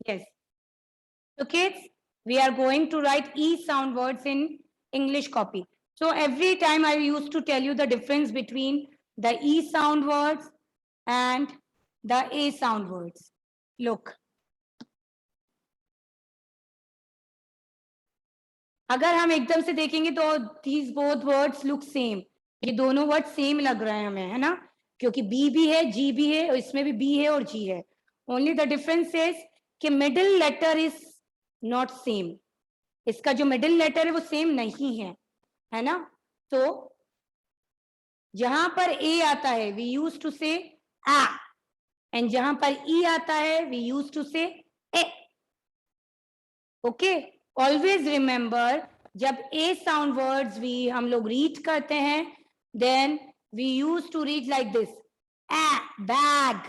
Yes. So kids, we are going to write E sound words in English copy. So every time I used to tell you the difference between the E sound words and the A sound words. Look. अगर हम एकदम से देखेंगे तो these both words look same. ये दोनों word same लग रहे हैं हमें, है ना? क्योंकि बी भी है, जी भी है, और इसमें भी बी है और जी है. ओनली द डिफरेंस इज कि middle letter is not same. इसका जो मिडिल लेटर है वो सेम नहीं है ना? तो जहां पर ए आता है वी यूज टू से आ, एंड जहां पर ई आता है वी यूज टू से ए. ओके, ऑलवेज रिमेंबर जब ए साउंड वर्ड्स भी हम लोग रीड करते हैं then we use to read like this, bag.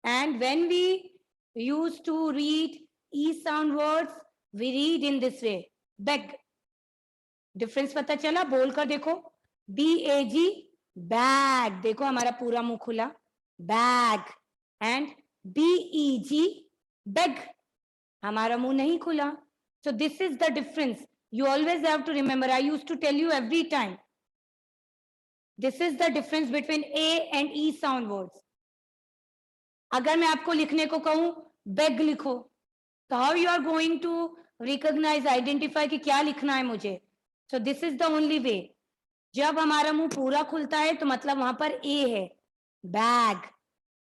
And when we use to read ई sound words we read in this way, bag. Difference पता चला? बोलकर देखो, BAG, बैग. देखो हमारा पूरा मुंह खुला, बैग. एंड BEG, बैग, हमारा मुंह नहीं खुला. So this is the difference. You always have to remember. I used to tell you every time. This is the difference between A and E sound words. अगर मैं आपको लिखने को कहूं beg लिखो, तो how you are going to recognize, identify कि क्या लिखना है मुझे? So this is the only way. जब हमारा मुंह पूरा खुलता है तो मतलब वहां पर A है, bag.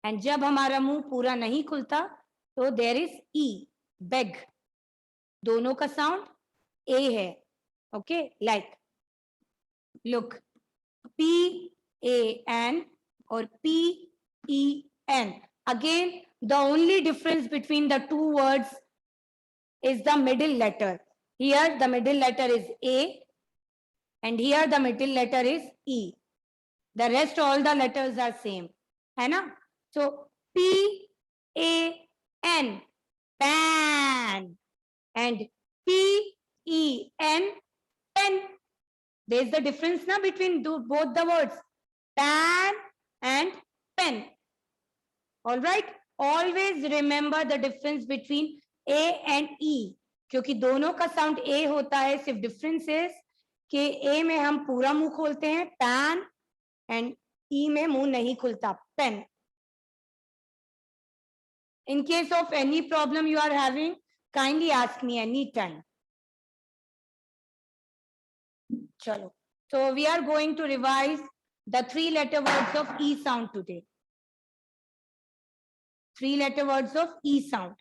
एंड जब हमारा मुंह पूरा नहीं खुलता तो there is E, beg. दोनों का साउंड ए है. ओके, लाइक लुक, PAN और PEN. Again the only difference between the two words is the middle letter. Here the middle letter is A and here the middle letter is E. The rest all the letters are same, है ना? So PAN, pan, and PEN, pen. There is the difference now between both the words, pan and pen. All right, always remember the difference between A and E, क्योंकि दोनों का sound A होता है. सिर्फ difference is कि A में हम पूरा मुंह खोलते हैं, pan, and E में मुंह नहीं खुलता, pen. In case of any problem you are having, kindly ask me anytime. Chalo. So we are going to revise the 3-letter words of E sound today. 3-letter words of E sound.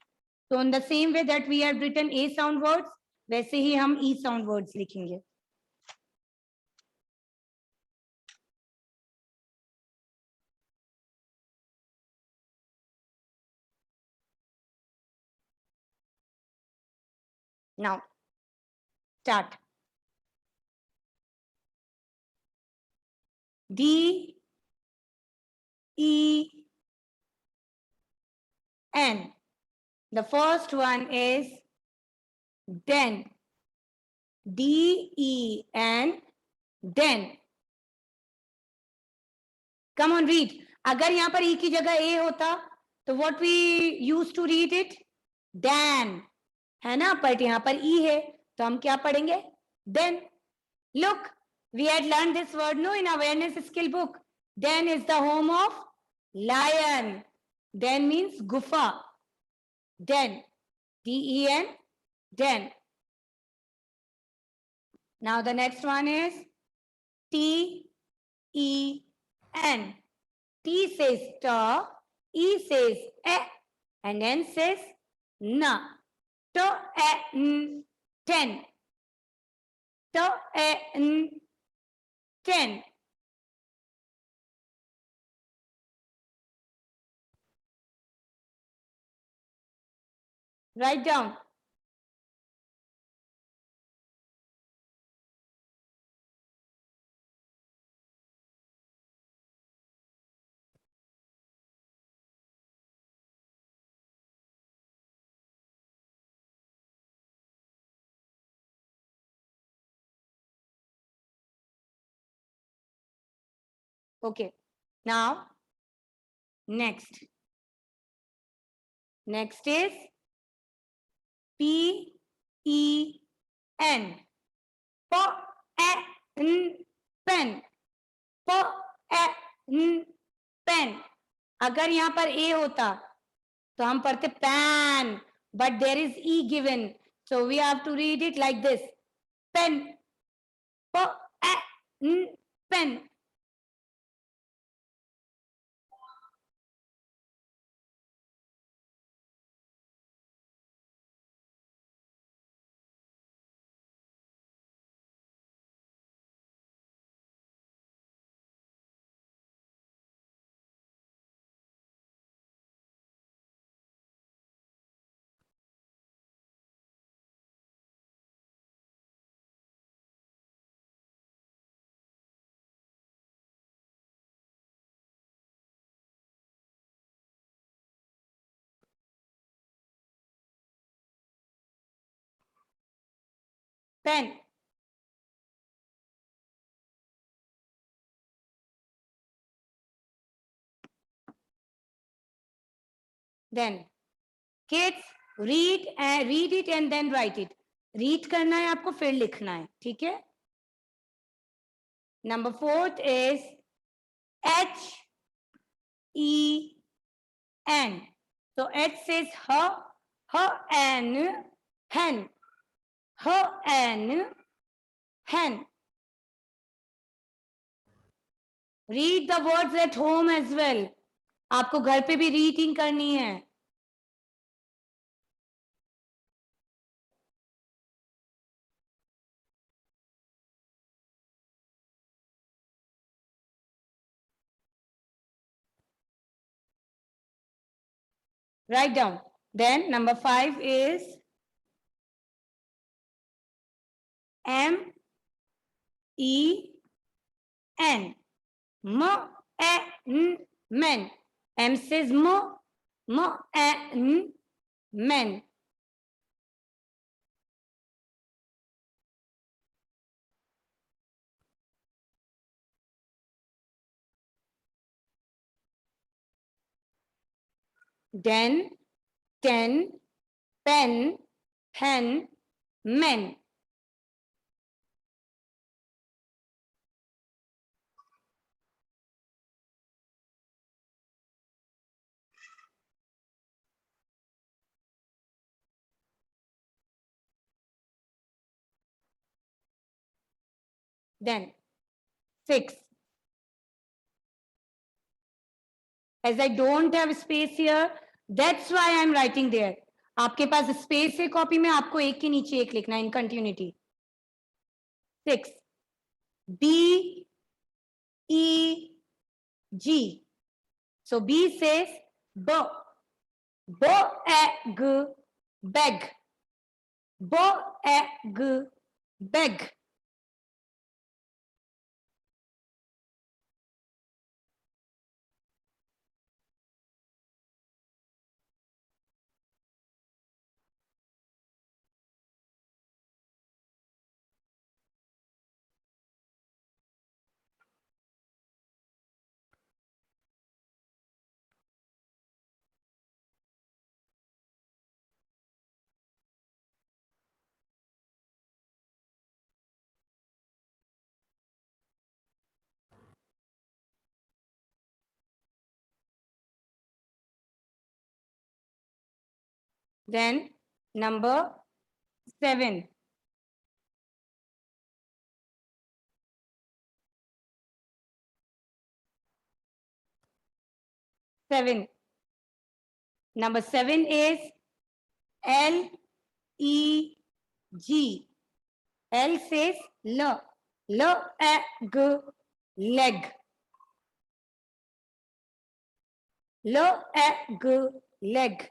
So in the same way that we have written A sound words, वैसे ही हम E sound words लिखेंगे. Now, start. D, E, N. The first one is den. DEN, den. Come on, read. अगर यहाँ पर E की जगह A होता तो what we used to read it? Dan. है ना? बट यहाँ पर E है तो हम क्या पढ़ेंगे? Den. Look, we had learned this word no in awareness skill book. Den is the home of lion. Den means gufa. Den. DEN, den. Now the next one is TEN. T says ta, E says e, and N says na. To e n, ten. To e n, ten. Write down. Okay. Now, next. Next is P-E-N. pen. pen. अगर यहाँ पर ए होता तो हम पढ़ते pan, but there is e given, so we have to read it like this: pen. pen. Pen. Then kids read it and then write it. Read करना है आपको, फिर लिखना है, ठीक है? Number 4 is H-E-N. So H says hen, hen, hen. Read the words at home as well. आपको घर पे भी रीडिंग करनी है. Write down. Then number 5 is M-E-N. Men. M says men. Den, ten, pen, hen, men. Then 6. As I don't have space here, that's why I'm writing there. आपके पास space है copy में, आपको एक के नीचे एक लिखना इन continuity. 6. B-E-G. So B says bag, bag, bag. Then number 7. Number 7 is L-E-G. L says leg, leg, leg.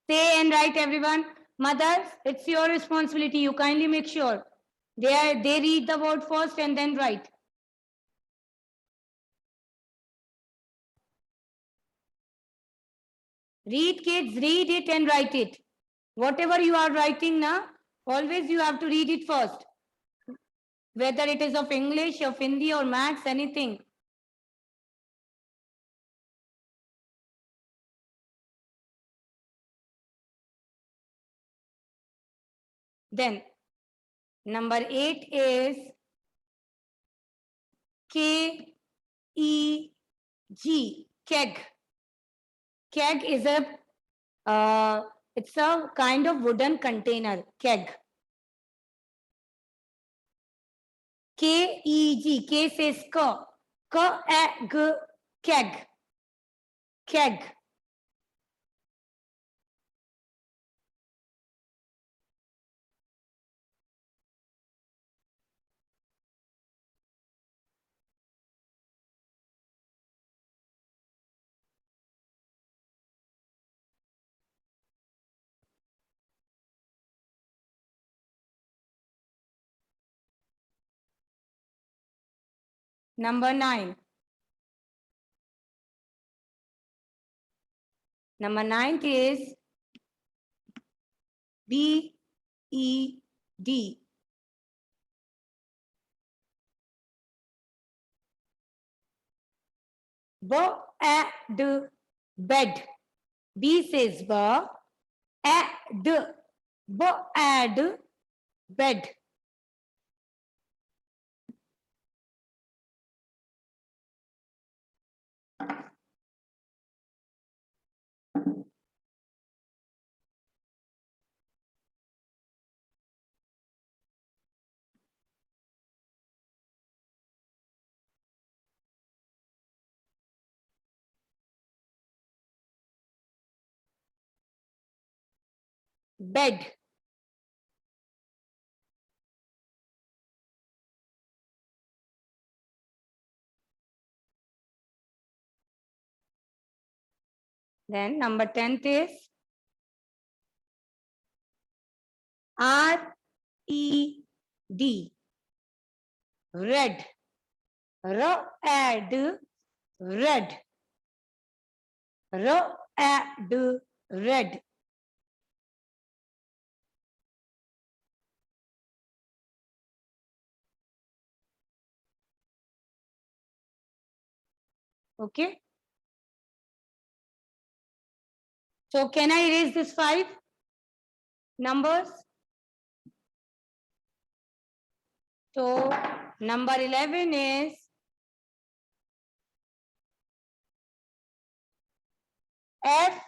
Say and write, everyone. Mothers, it's your responsibility. You kindly make sure they read the word first and then write. Read, kids, read it and write it. Whatever you are writing now, always you have to read it first. whether it is of English, of Hindi or Maths, anything. Then number 8 is K-E-G, keg. Keg is it's a kind of wooden container, keg. K-E-G, K says K-E-G, keg. Keg. Number 9. Number 9 is B-E-D. B-E-D, bed. B says B-E-D, B-E-D, bed. Bed. Then number 10th is R-E-D, red. R-E-D, red. R-E-D, red. Okay. So can I erase this 5 numbers? So number 11 is F-E-D.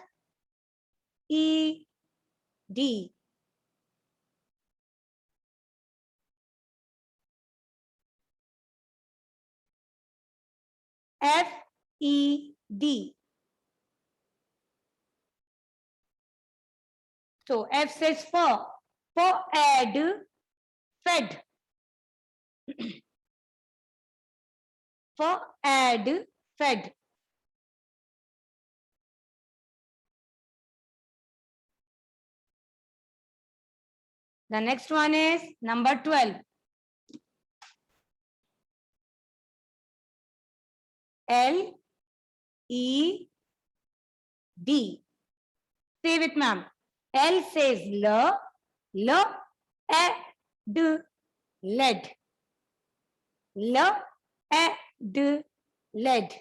F-E-D. So F says for ed, fed. For ed, fed. The next one is number 12. L-E-D. Say with ma'am. L says L, D, lead. L, D, lead.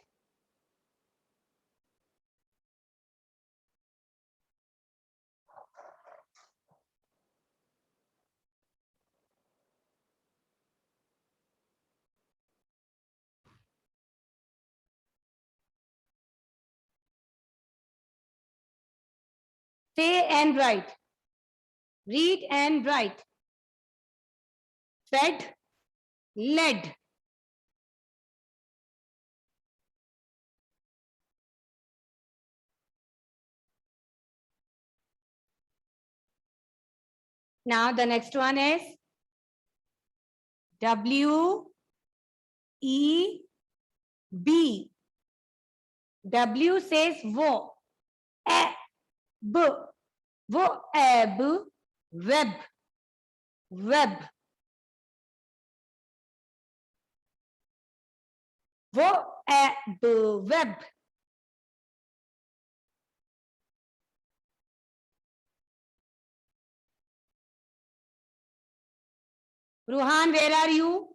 Say and write. Read and write. Fed, lead. Now the next one is W-E-B. W says wo. B. Wo, eb, web. Web. Wo, eb, web. Ruhan, where are you?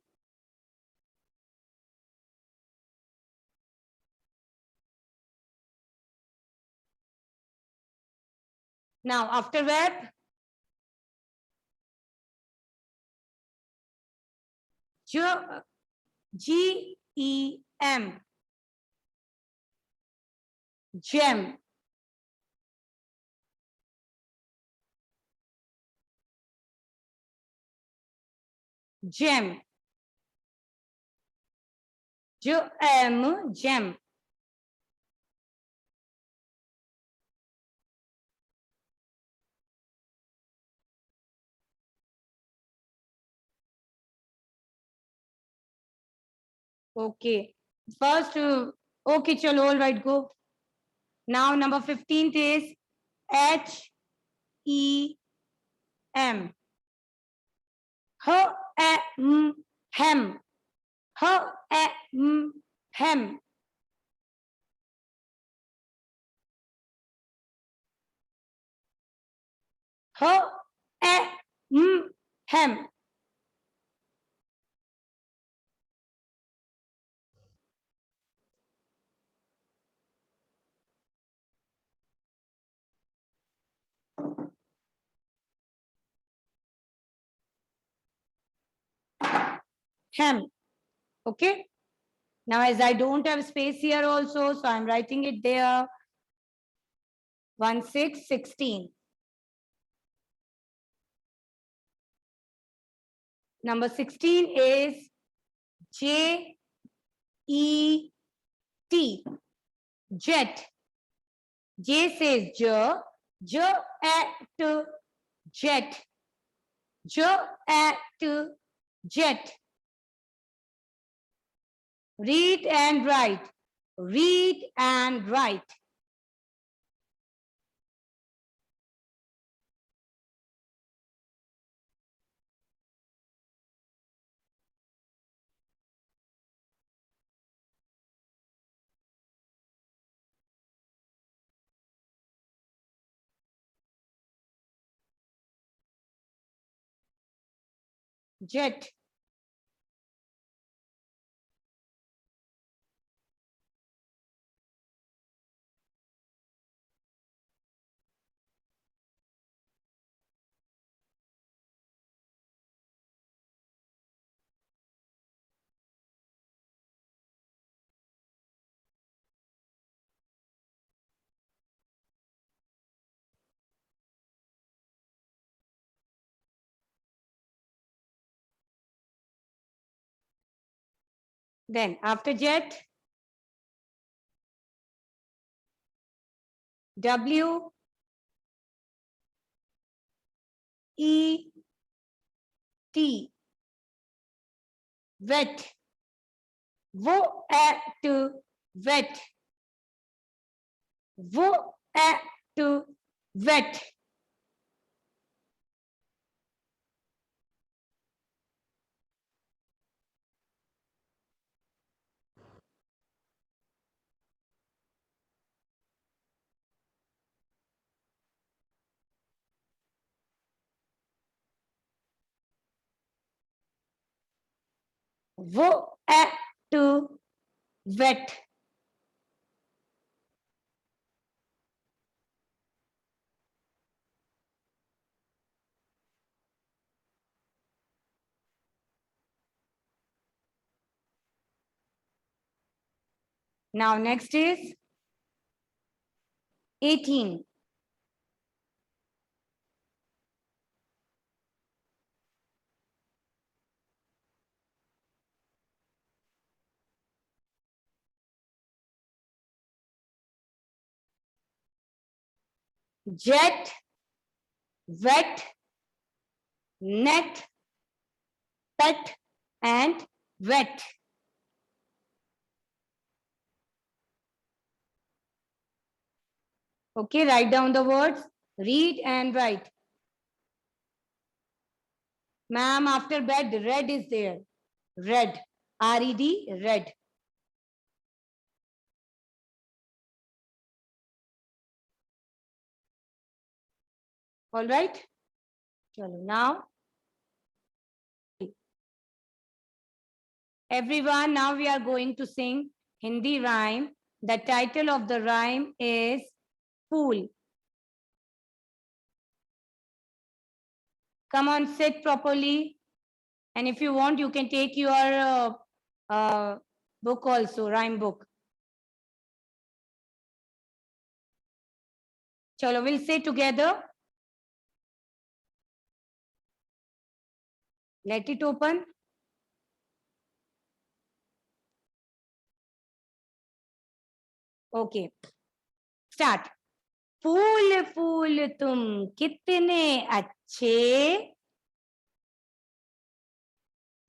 Now, after verb, G-E-M, gem. Gem. Gem, gem. Okay. First, okay, chalo, all right, go. Now, number 15th is H-E-M. Hem. Hem. Hem. Hem. Okay. Now, as I don't have space here also, so I'm writing it there. 1616. Number 16 is J-E-T. Jet. J says J-at, jet. J-at, jet. Read and write. Read and write. Jet. Then after jet, W E T, wet. Wo at wet. Wo at wet. Wo at wet. Now next is 18. Jet, wet, net, pet, and wet. Okay, write down the words, read and write. Ma'am, after bed, red is there. Red, R-E-D, red. All right? Now, everyone, now we are going to sing Hindi rhyme. The title of the rhyme is Fool. Come on, sit properly. And if you want, you can take your book also, rhyme book. Chalo, we'll say together. Let it open. Okay. Start. फूल फूल तुम कितने अच्छे,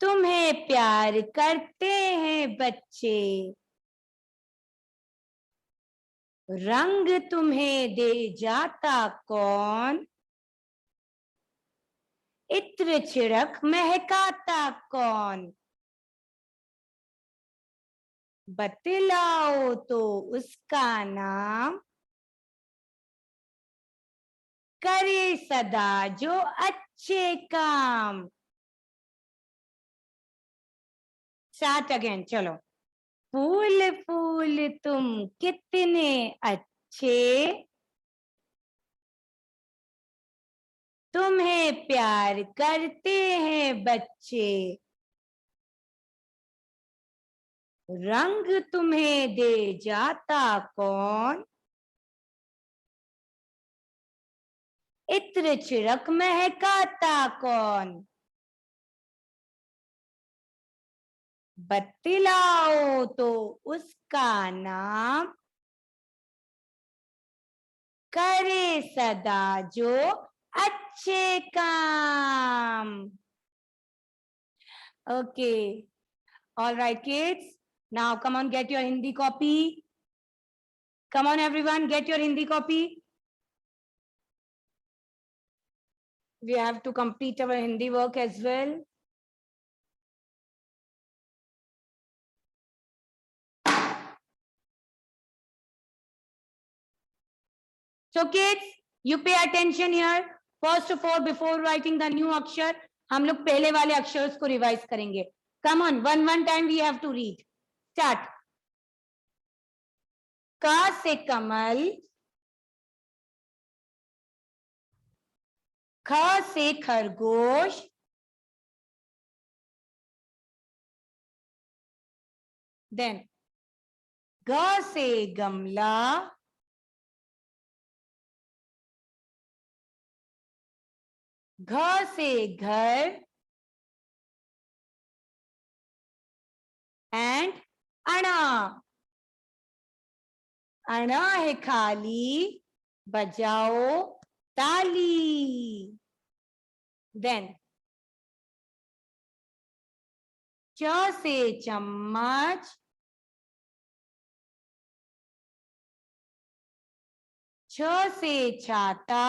तुम्हें प्यार करते हैं बच्चे, रंग तुम्हें दे जाता कौन, इत्र छिड़क महकाता कौन, बतलाओ तो उसका नाम, करे सदा जो अच्छे काम. Start again. चलो. फूल फूल तुम कितने अच्छे, तुम्हें प्यार करते हैं बच्चे, रंग तुम्हें दे जाता कौन, इत्र छिड़क महकाता कौन, बतलाओ तो उसका नाम, करे सदा जो अच्छे काम. Okay. All right, kids. Now come on, get your Hindi copy. Come on, everyone, get your Hindi copy. We have to complete our Hindi work as well. So kids, you pay attention here. First of all, before writing the new अक्षर, हम लोग पहले वाले अक्षर को revise करेंगे. Come on, one time we have to read. Start. का से कमल, ख से खरगोश, then ग से गमला, घ से घर, and अणा. अणा है खाली, बजाओ ताली. Then च से चम्मच, छ से छाता,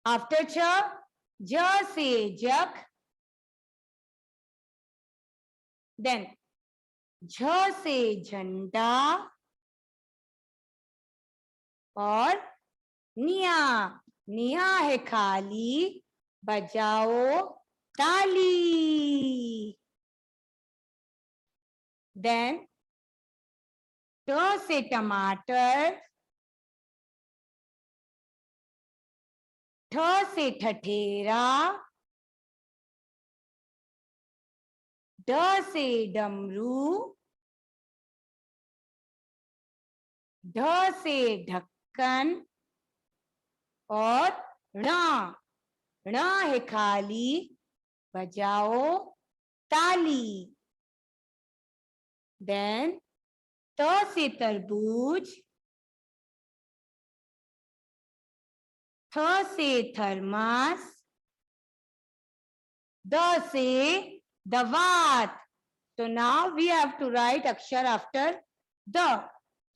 आफ्टर छ ज से जग, देन झ से झंडा, और निया. निया है खाली, बजाओ ताली. देन ट से टमाटर, ठ से ठठेरा, ड से डमरू, ढ से ढक्कन, और ण. ण है खाली, बजाओ ताली. देन त से तरबूज, थ से थर्मास, द से दवात. तो now we have to write अक्षर आफ्टर द.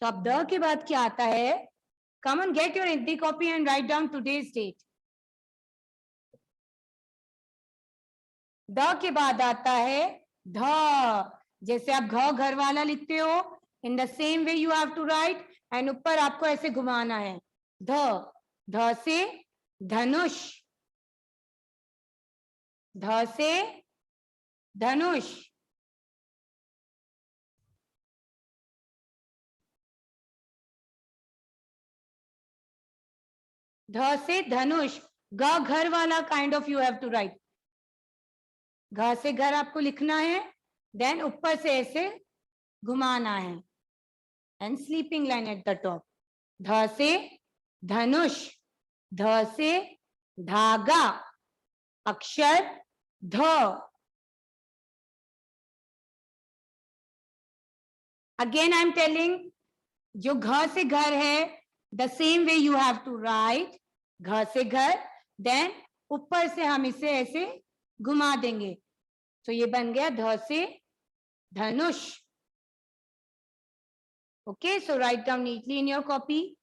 तो अब द के बाद क्या आता है? Come on, get your Hindi copy and write down today's date. द के बाद आता है ध. जैसे आप घ घर वाला लिखते हो, in the same way you have to write, and ऊपर आपको ऐसे घुमाना है. ध. ध से धनुष, ध से धनुष. ध से धनुष, ग घर वाला kind of you have to write. घ से घर आपको लिखना है, देन ऊपर से ऐसे घुमाना है, and sleeping line at the top. ध से धनुष, ध से धागा, अक्षर ध. अगेन आई एम टेलिंग, जो घ से घर है, the same way you have to write. घ से घर, देन ऊपर से हम इसे ऐसे घुमा देंगे, तो ये बन गया ध से धनुष. Okay, so write down neatly in your copy.